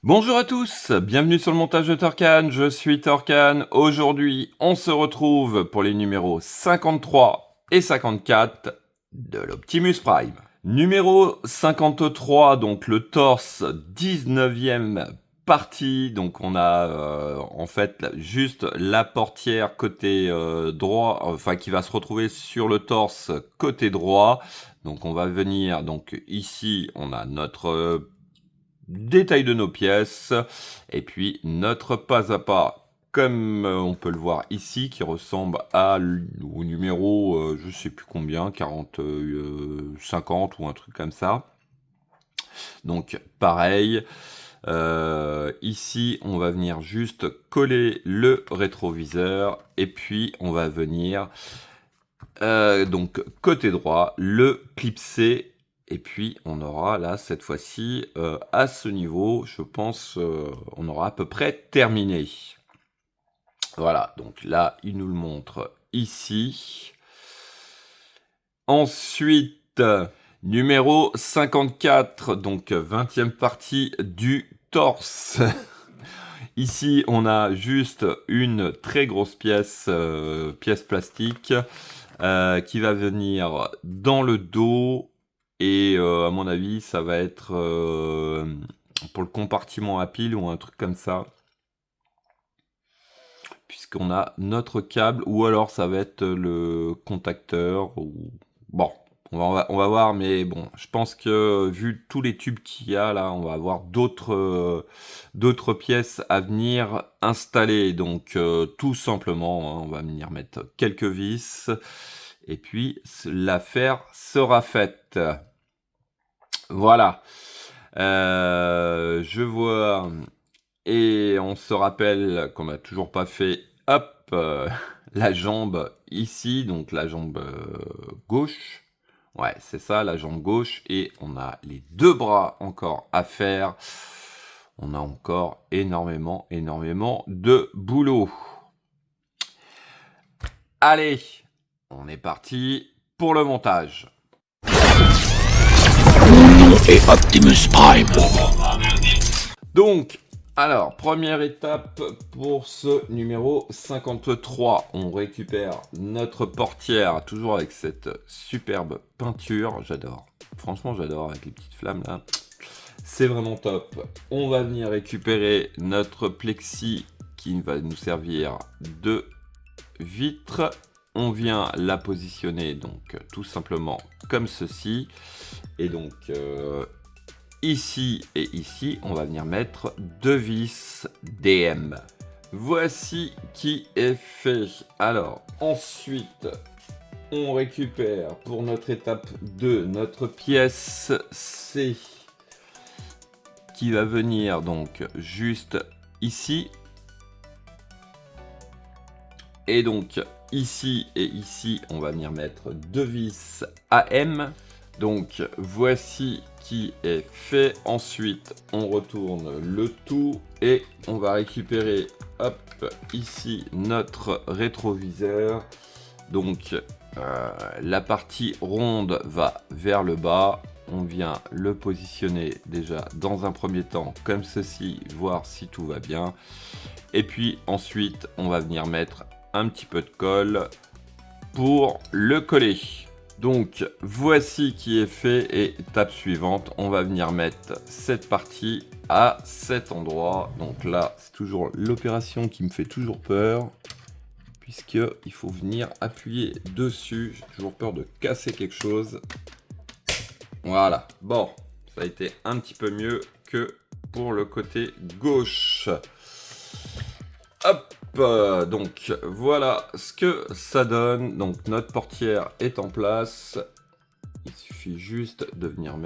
Bonjour à tous, bienvenue sur le montage de Torcan, je suis Torcan. Aujourd'hui, on se retrouve pour les numéros 53 et 54 de l'Optimus Prime. Numéro 53, donc le torse, 19e partie. Donc on a en fait juste la portière côté droit, enfin qui va se retrouver sur le torse côté droit. Donc on va venir, donc ici on a notre détail de nos pièces, et puis notre pas à pas, comme on peut le voir ici, qui ressemble au numéro, je sais plus combien, 40, 50 ou un truc comme ça. Donc pareil, ici on va venir juste coller le rétroviseur, et puis on va venir, donc côté droit, le clipser. Et puis, on aura là, cette fois-ci, à ce niveau, je pense, on aura à peu près terminé. Voilà, donc là, il nous le montre ici. Ensuite, numéro 54, donc 20e partie du torse. Ici, on a juste une très grosse pièce, pièce plastique, qui va venir dans le dos. Et à mon avis, ça va être pour le compartiment à pile ou un truc comme ça. Puisqu'on a notre câble, ou alors ça va être le contacteur. Bon, on va voir, mais bon, je pense que vu tous les tubes qu'il y a là, on va avoir d'autres pièces à venir installer. Donc tout simplement, hein, on va venir mettre quelques vis. Et puis l'affaire sera faite. Voilà. Je vois. Et on se rappelle qu'on n'a toujours pas fait, hop, la jambe ici, donc la jambe gauche. Ouais, c'est ça, la jambe gauche. Et on a les deux bras encore à faire. On a encore énormément de boulot. Allez, on est parti pour le montage. Et Optimus Prime. Donc, alors, première étape pour ce numéro 53. On récupère notre portière, toujours avec cette superbe peinture. J'adore. Franchement, j'adore avec les petites flammes là. C'est vraiment top. On va venir récupérer notre plexi qui va nous servir de vitre. On vient la positionner donc tout simplement comme ceci. Et donc ici et ici, on va venir mettre deux vis DM. Voici qui est fait. Alors ensuite, on récupère pour notre étape 2 notre pièce C qui va venir donc juste ici. Et donc ici et ici, on va venir mettre deux vis AM. Donc voici qui est fait. Ensuite, on retourne le tout et on va récupérer, hop, ici notre rétroviseur. Donc la partie ronde va vers le bas. On vient le positionner déjà dans un premier temps comme ceci, voir si tout va bien. Et puis ensuite, on va venir mettre un petit peu de colle pour le coller. Donc voici qui est fait, et étape suivante, on va venir mettre cette partie à cet endroit. Donc là, c'est toujours l'opération qui me fait toujours peur, puisque il faut venir appuyer dessus. J'ai toujours peur de casser quelque chose. Voilà, bon, ça a été un petit peu mieux que pour le côté gauche. Hop, donc voilà ce que ça donne. Donc notre portière est en place. Il suffit juste de venir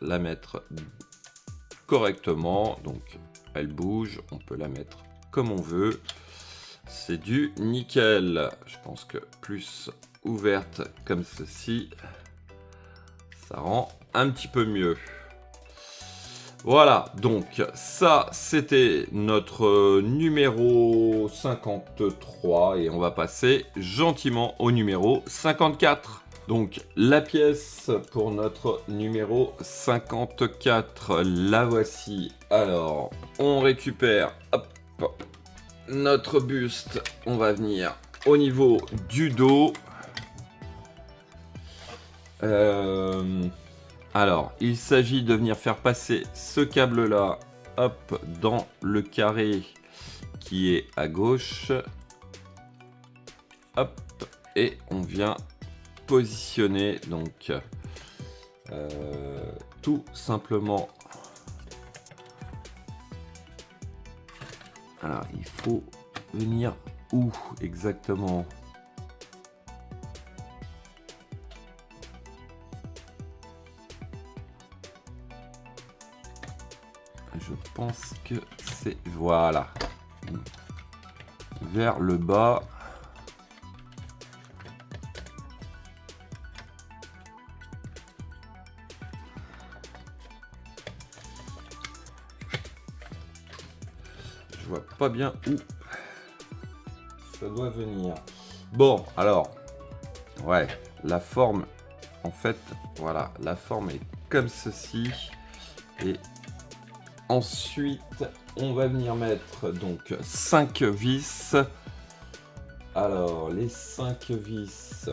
la mettre correctement. Donc elle bouge, on peut la mettre comme on veut. C'est du nickel. Je pense que plus ouverte comme ceci, ça rend un petit peu mieux. Voilà, donc ça c'était notre numéro 53 et on va passer gentiment au numéro 54. Donc la pièce pour notre numéro 54, la voici. Alors, on récupère hop, notre buste, on va venir au niveau du dos. Alors, il s'agit de venir faire passer ce câble-là, hop, dans le carré qui est à gauche. Hop, et on vient positionner donc tout simplement. Alors, il faut venir où exactement? Je pense que c'est voilà, vers le bas. Je vois pas bien où ça doit venir. Bon, alors, ouais, la forme, en fait, voilà, la forme est comme ceci. Et ensuite, on va venir mettre donc 5 vis. Alors, les 5 vis.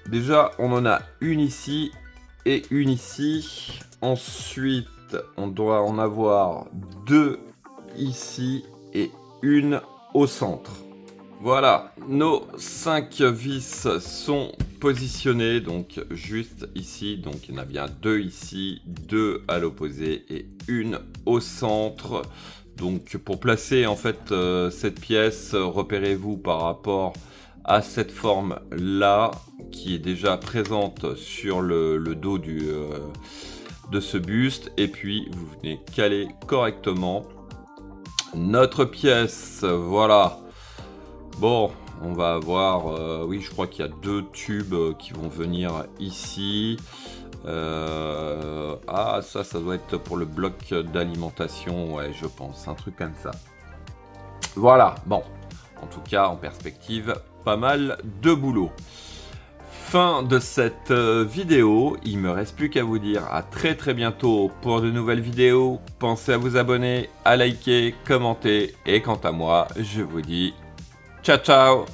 Déjà, on en a une ici et une ici. Ensuite, on doit en avoir 2 ici et une au centre. Voilà, nos 5 vis sont positionnés, donc juste ici. Donc il y en a bien 2 ici, 2 à l'opposé et une au centre. Donc pour placer en fait cette pièce, repérez-vous par rapport à cette forme là qui est déjà présente sur le dos de ce buste, et puis vous venez caler correctement notre pièce. Voilà. Bon, on va avoir, oui, je crois qu'il y a 2 tubes qui vont venir ici. Ah, ça doit être pour le bloc d'alimentation, ouais, je pense, un truc comme ça. Voilà, bon, en tout cas, en perspective, pas mal de boulot. Fin de cette vidéo, il me reste plus qu'à vous dire à très bientôt pour de nouvelles vidéos. Pensez à vous abonner, à liker, commenter, et quant à moi, je vous dis ciao ciao.